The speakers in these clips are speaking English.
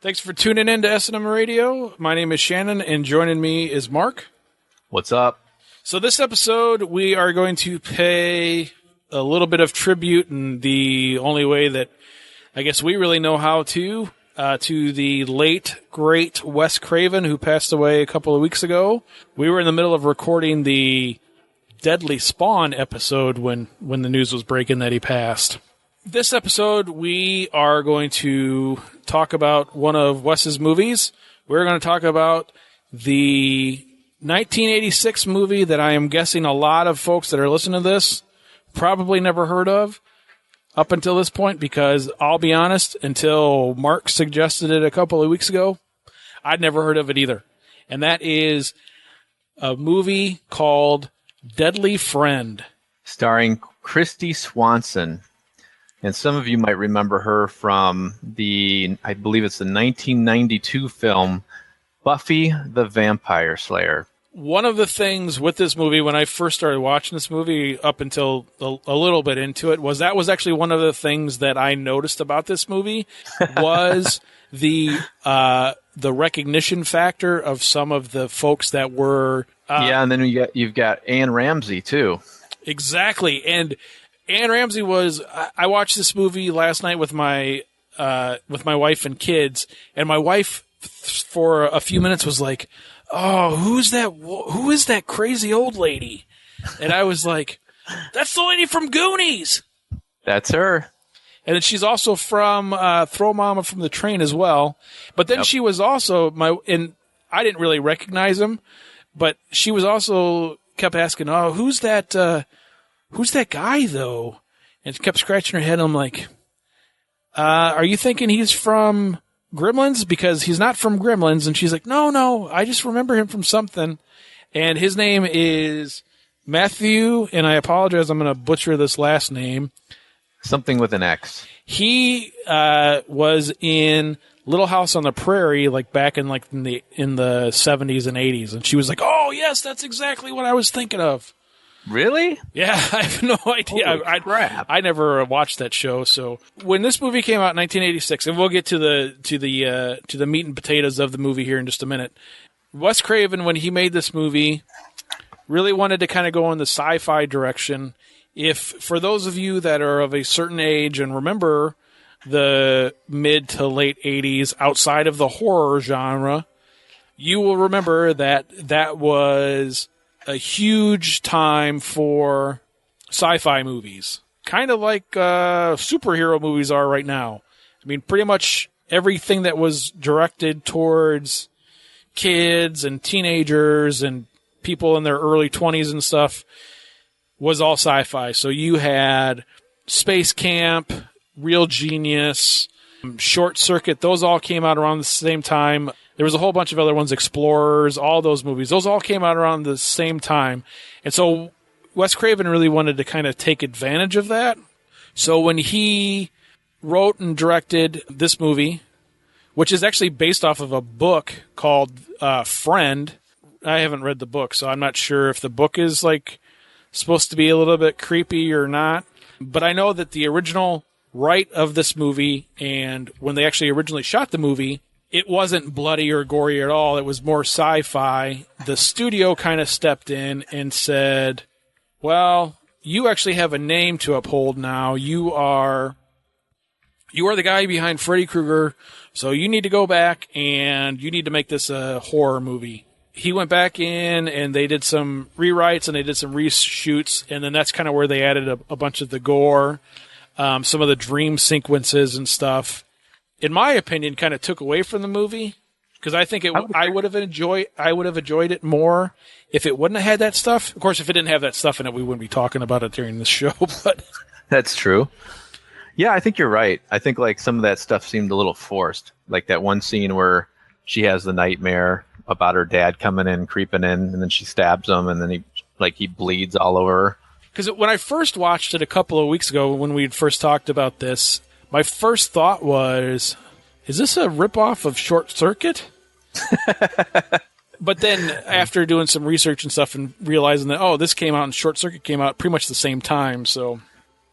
Thanks for tuning in to S&M Radio. My name is Shannon, and joining me is Mark. What's up? So this episode, we are going to pay a little bit of tribute in the only way that I guess we really know how to the late, great Wes Craven, who passed away a couple of weeks ago. We were in the middle of recording the Deadly Spawn episode when the news was breaking that he passed. This episode, we are going to talk about one of Wes's movies. We're going to talk about the 1986 movie that I am guessing a lot of folks that are listening to this probably never heard of up until this point, because I'll be honest, until Mark suggested it a couple of weeks ago, I'd never heard of it either. And that is a movie called Deadly Friend. Starring Christy Swanson. And some of you might remember her from I believe it's the 1992 film Buffy the Vampire Slayer. One of the things with this movie, when I first started watching this movie up until a little bit into it, was actually one of the things that I noticed about this movie was the recognition factor of some of the folks that were... and then you've got Anne Ramsey, too. Exactly, and Anne Ramsey was... I watched this movie last night with my wife and kids, and my wife, for a few minutes, was like, "Oh, who is that crazy old lady?" And I was like, "That's the lady from Goonies." That's her. And then she's also from Throw Mama from the Train as well. But then she was also and I didn't really recognize him, but she was also kept asking, "Oh, who's that guy though?" And she kept scratching her head. And I'm like, "Are you thinking he's from Gremlins? Because he's not from Gremlins." And she's like, no, I just remember him from something. And his name is Matthew, and I apologize, I'm going to butcher this last name. Something with an X. He was in Little House on the Prairie, like back in the 70s and 80s. And she was like, "Oh yes, that's exactly what I was thinking of." Really? Yeah, I have no idea. I never watched that show. So when this movie came out in 1986, and we'll get to the meat and potatoes of the movie here in just a minute. Wes Craven, when he made this movie, really wanted to kind of go in the sci-fi direction. If for those of you that are of a certain age and remember the mid to late 80s outside of the horror genre, you will remember that was a huge time for sci-fi movies, kind of like superhero movies are right now. I mean, pretty much everything that was directed towards kids and teenagers and people in their early 20s and stuff was all sci-fi. So you had Space Camp, Real Genius, Short Circuit. Those all came out around the same time. There was a whole bunch of other ones, Explorers, all those movies. Those all came out around the same time. And so Wes Craven really wanted to kind of take advantage of that. So when he wrote and directed this movie, which is actually based off of a book called Friend. I haven't read the book, so I'm not sure if the book is supposed to be a little bit creepy or not. But I know that the original write of this movie, and when they actually originally shot the movie, it wasn't bloody or gory at all. It was more sci-fi. The studio kind of stepped in and said, "Well, you actually have a name to uphold now. You are the guy behind Freddy Krueger, so you need to go back and you need to make this a horror movie." He went back in and they did some rewrites and they did some reshoots, and then that's kind of where they added a bunch of the gore, some of the dream sequences and stuff. In my opinion, kind of took away from the movie, because I think I would have enjoyed it more if it wouldn't have had that stuff. Of course, if it didn't have that stuff in it, we wouldn't be talking about it during this show. But that's true. Yeah, I think you're right. I think some of that stuff seemed a little forced. Like that one scene where she has the nightmare about her dad coming in, creeping in, and then she stabs him, and then he bleeds all over her. Because when I first watched it a couple of weeks ago, when we first talked about this, my first thought was, is this a ripoff of Short Circuit? But then after doing some research and stuff and realizing that, this came out and Short Circuit came out pretty much the same time. So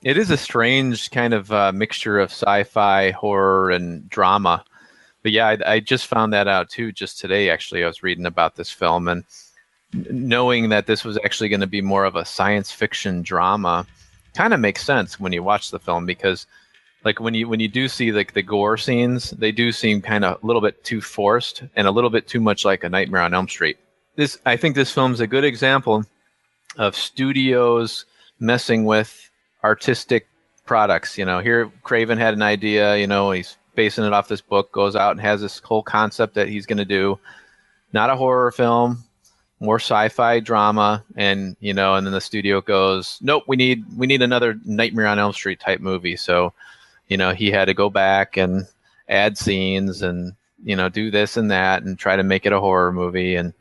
it is a strange kind of mixture of sci-fi, horror, and drama. But yeah, I just found that out too just today. Actually, I was reading about this film, and knowing that this was actually going to be more of a science fiction drama kind of makes sense when you watch the film, because like when you do see like the gore scenes, they do seem kind of a little bit too forced and a little bit too much like a Nightmare on Elm Street. I think this film's a good example of studios messing with artistic products. Here Craven had an idea, he's basing it off this book, goes out and has this whole concept that he's going to do, not a horror film, more sci-fi drama, and and then the studio goes, nope, we need another Nightmare on Elm Street type movie. So he had to go back and add scenes and do this and that and try to make it a horror movie. And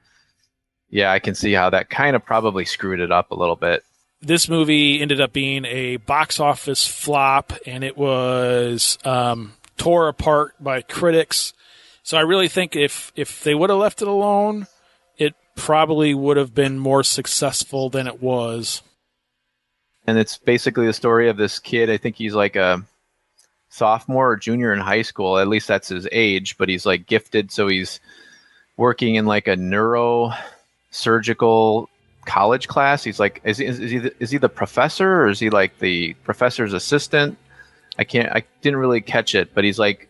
yeah, I can see how that kind of probably screwed it up a little bit. This movie ended up being a box office flop, and it was tore apart by critics. So I really think if they would have left it alone, it probably would have been more successful than it was. And it's basically the story of this kid. I think he's like a sophomore or junior in high school. At least that's his age, but he's like gifted. So he's working in like a neurosurgical college class. He's like, is he the professor, or is he like the professor's assistant? I didn't really catch it, but he's like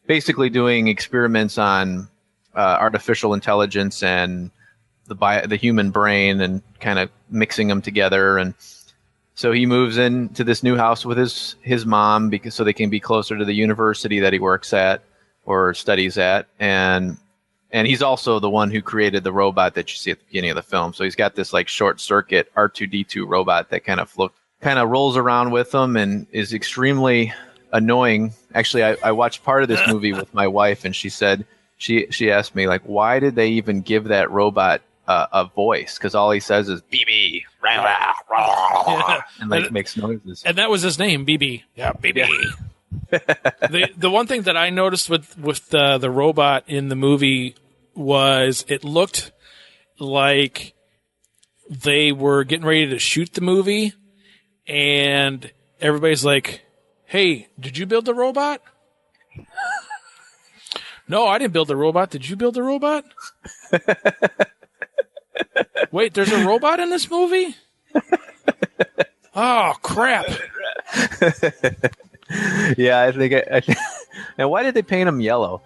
basically doing experiments on artificial intelligence and the human brain and kind of mixing them together. And so he moves into this new house with his mom so they can be closer to the university that he works at or studies at. And he's also the one who created the robot that you see at the beginning of the film. So he's got this like short circuit R2-D2 robot that kind of rolls around with him and is extremely annoying. Actually, I watched part of this movie with my wife, and she said, she asked me, like, why did they even give that robot a voice? Because all he says is BB, and like makes noises. And that was his name, BB. Yeah, BB. Yeah. The one thing that I noticed with the robot in the movie was it looked like they were getting ready to shoot the movie, and everybody's like, hey, did you build the robot? No, I didn't build the robot. Did you build the robot? Wait, there's a robot in this movie? Oh, crap. Yeah, I think and why did they paint him yellow?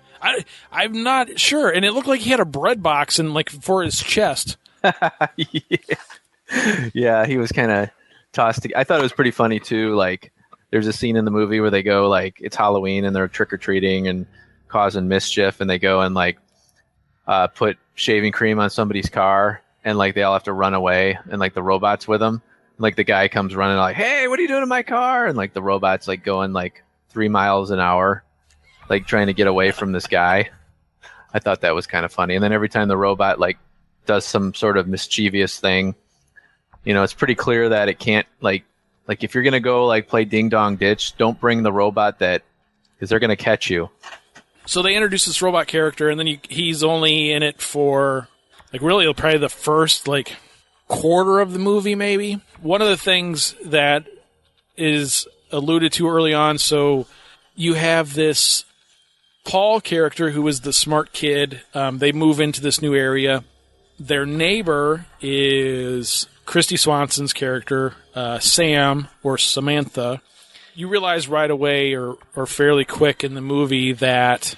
I'm not sure. And it looked like he had a bread box and like for his chest. Yeah, he was kind of tossed. I thought it was pretty funny too. Like, there's a scene in the movie where they go, like, it's Halloween and they're trick or treating and causing mischief, and they go and like put shaving cream on somebody's car, and like they all have to run away, and like the robot's with them. And, like, the guy comes running like, hey, what are you doing in my car? And like the robot's like going like 3 miles an hour, like trying to get away from this guy. I thought that was kind of funny. And then every time the robot like does some sort of mischievous thing, it's pretty clear that it can't like if you're gonna go like play ding dong ditch, don't bring the robot because they're gonna catch you. So they introduce this robot character, and then he's only in it for like really probably the first like quarter of the movie, maybe. One of the things that is alluded to early on, so you have this Paul character who is the smart kid. They move into this new area. Their neighbor is Christy Swanson's character, Sam or Samantha. You realize right away or fairly quick in the movie that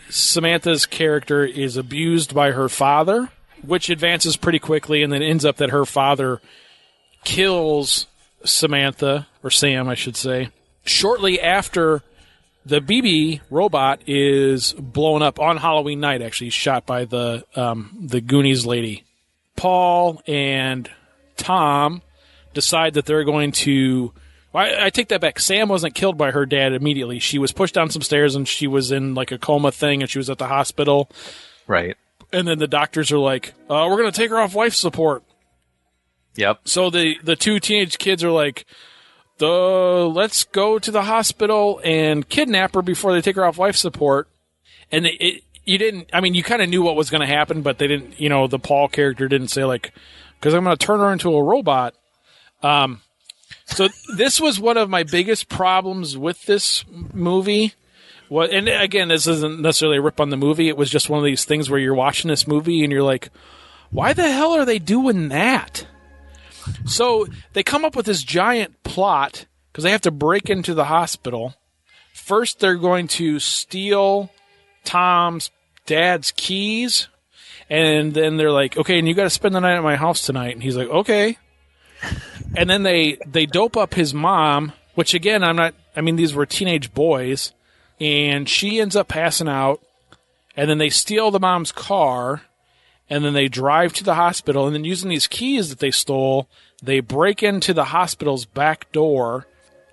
Samantha's character is abused by her father, which advances pretty quickly, and then ends up that her father kills Samantha, or Sam, I should say, shortly after the BB robot is blown up on Halloween night. Actually, he's shot by the Goonies lady. Paul and Tom decide that they're going to... I take that back. Sam wasn't killed by her dad immediately. She was pushed down some stairs, and she was in like a coma thing, and she was at the hospital. Right. And then the doctors are like, we're going to take her off life support. Yep. So the two teenage kids are like, let's go to the hospital and kidnap her before they take her off life support. And you kind of knew what was going to happen, but they didn't, the Paul character didn't say like, because I'm going to turn her into a robot. So this was one of my biggest problems with this movie Well, and again, this isn't necessarily a rip on the movie. It was just one of these things where you're watching this movie and you're like, why the hell are they doing that? So they come up with this giant plot because they have to break into the hospital. First, they're going to steal Tom's dad's keys. And then they're like, okay, and you got to spend the night at my house tonight. And he's like, okay. And then they dope up his mom, which again, these were teenage boys. And she ends up passing out. And then they steal the mom's car. And then they drive to the hospital. And then using these keys that they stole, they break into the hospital's back door.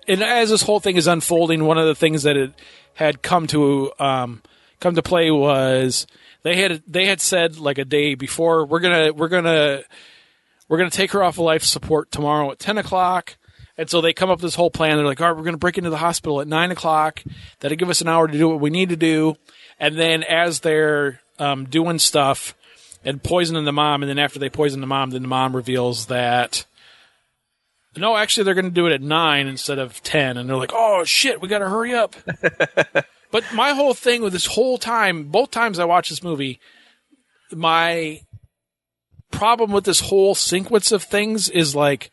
And as this whole thing is unfolding, one of the things that it had come to play was they had said like a day before, we're gonna take her off of life support tomorrow at 10:00. And so they come up with this whole plan. They're like, all right, we're going to break into the hospital at 9:00. That'll give us an hour to do what we need to do. And then as they're doing stuff and poisoning the mom, and then after they poison the mom, then the mom reveals that, no, actually they're going to do it at 9 instead of 10. And they're like, oh, shit, we got to hurry up. But my whole thing with this whole time, both times I watched this movie, my problem with this whole sequence of things is like,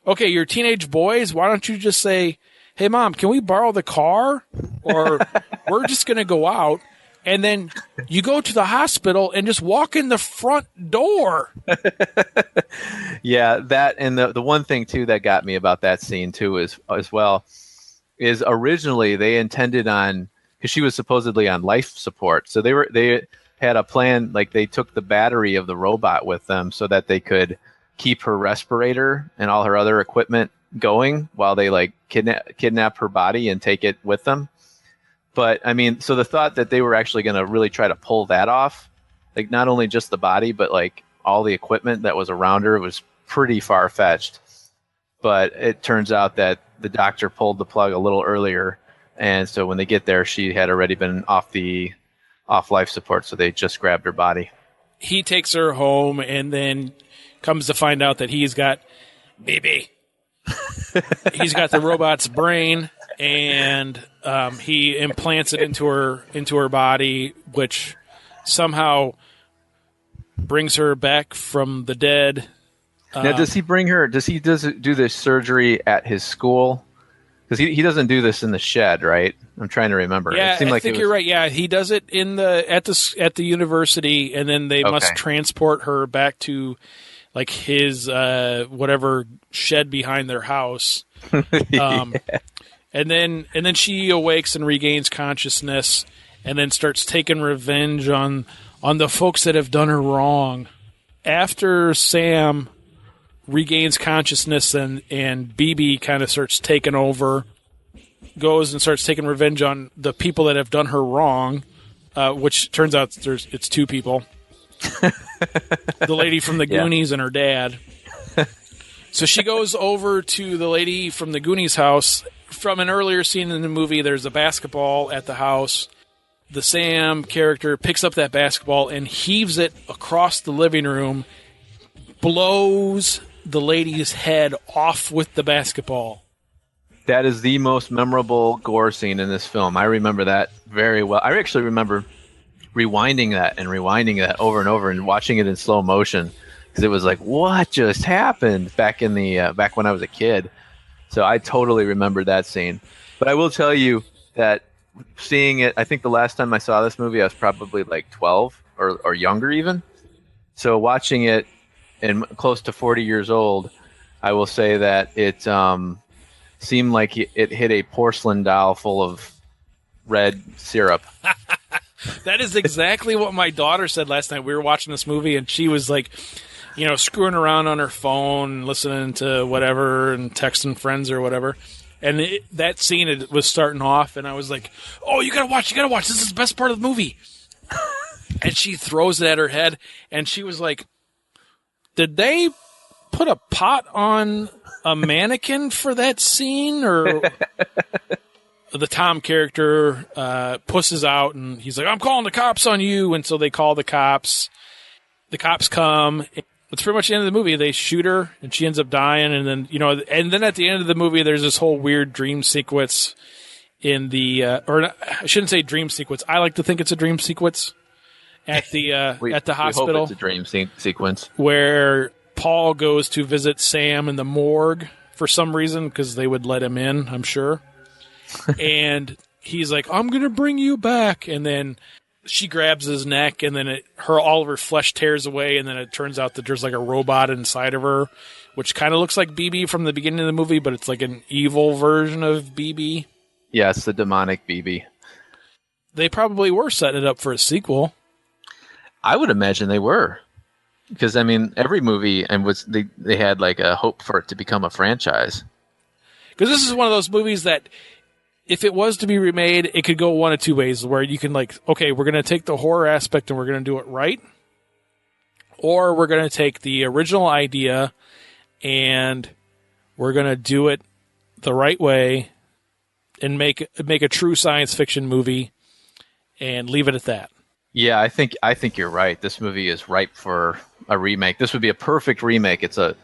okay, you're teenage boys. Why don't you just say, hey, Mom, can we borrow the car? Or we're just going to go out. And then you go to the hospital and just walk in the front door. Yeah, that, and the one thing, too, that got me about that scene, too, is originally they intended on, because she was supposedly on life support. So they had a plan, like they took the battery of the robot with them so that they could keep her respirator and all her other equipment going while they like kidnap her body and take it with them. But I mean, so the thought that they were actually going to really try to pull that off, like not only just the body, but like all the equipment that was around her, was pretty far-fetched. But it turns out that the doctor pulled the plug a little earlier. And so when they get there, she had already been off life support. So they just grabbed her body. He takes her home and then comes to find out that he's got BB. He's got the robot's brain, and he implants it into her body, which somehow brings her back from the dead. Now, does he do this surgery at his school? Because he doesn't do this in the shed, right? I'm trying to remember. Yeah, it seemed like you're right. Yeah, he does it at the university, and then they must transport her back to like his whatever shed behind their house. Yeah. And then she awakes and regains consciousness, and then starts taking revenge on the folks that have done her wrong. After Sam regains consciousness and BB kind of starts taking over, goes and starts taking revenge on the people that have done her wrong, which turns out it's two people. The lady from the Goonies and her dad. So she goes over to the lady from the Goonies house. From an earlier scene in the movie, there's a basketball at the house. The Sam character picks up that basketball and heaves it across the living room, blows the lady's head off with the basketball. That is the most memorable gore scene in this film. I remember that very well. I actually remember rewinding that over and over and watching it in slow motion, because it was like, what just happened back when I was a kid. So I totally remember that scene. But I will tell you that seeing it, I think the last time I saw this movie, I was probably like 12 or younger even. So watching it and close to 40 years old, I will say that it seemed like it hit a porcelain doll full of red syrup. That is exactly what my daughter said last night. We were watching this movie, and she was like, screwing around on her phone, listening to whatever, and texting friends or whatever. And that scene was starting off, and I was like, oh, you gotta watch. This is the best part of the movie. And she throws it at her head, and she was like, did they put a pot on a mannequin for that scene? Or the Tom character pusses out, and he's like, I'm calling the cops on you. And so they call the cops. The cops come. It's pretty much the end of the movie. They shoot her, and she ends up dying. And then, and then at the end of the movie, there's this whole weird dream sequence. in the I shouldn't say dream sequence. I like to think it's a dream sequence at the at the hospital. We hope it's a dream sequence where Paul goes to visit Sam in the morgue for some reason because they would let him in, I'm sure. And he's like, "I'm gonna bring you back," and then she grabs his neck, and then all of her flesh tears away, and then it turns out that there's like a robot inside of her, which kind of looks like BB from the beginning of the movie, but it's like an evil version of BB. Yeah, it's the demonic BB. They probably were setting it up for a sequel. I would imagine they were, because I mean, every movie they had like a hope for it to become a franchise. Because this is one of those movies that, if it was to be remade, it could go one of two ways, where you can like, okay, we're going to take the horror aspect and we're going to do it right, or we're going to take the original idea and we're going to do it the right way and make a true science fiction movie and leave it at that. Yeah, I think you're right. This movie is ripe for a remake. This would be a perfect remake. It's a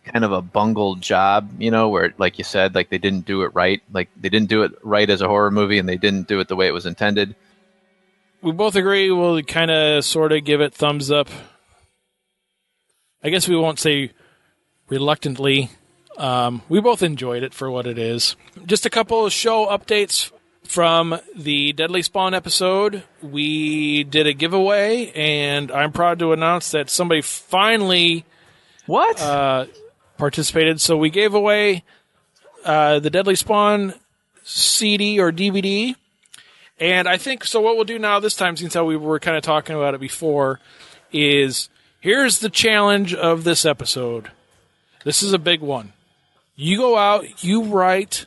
kind of a bungled job, where, like you said, like they didn't do it right. Like they didn't do it right as a horror movie, and they didn't do it the way it was intended. We both agree we'll kind of sort of give it thumbs up. I guess we won't say reluctantly. We both enjoyed it for what it is. Just a couple of show updates from the Deadly Spawn episode. We did a giveaway, and I'm proud to announce that somebody finally participated. So we gave away the Deadly Spawn CD or DVD. And I think, so what we'll do now this time, since how we were kind of talking about it before, is here's the challenge of this episode. This is a big one. You go out, you write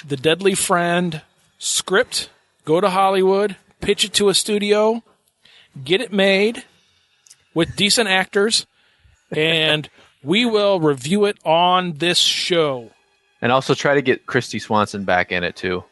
the Deadly Friend script, go to Hollywood, pitch it to a studio, get it made with decent actors, and we will review it on this show. And also try to get Christy Swanson back in it, too.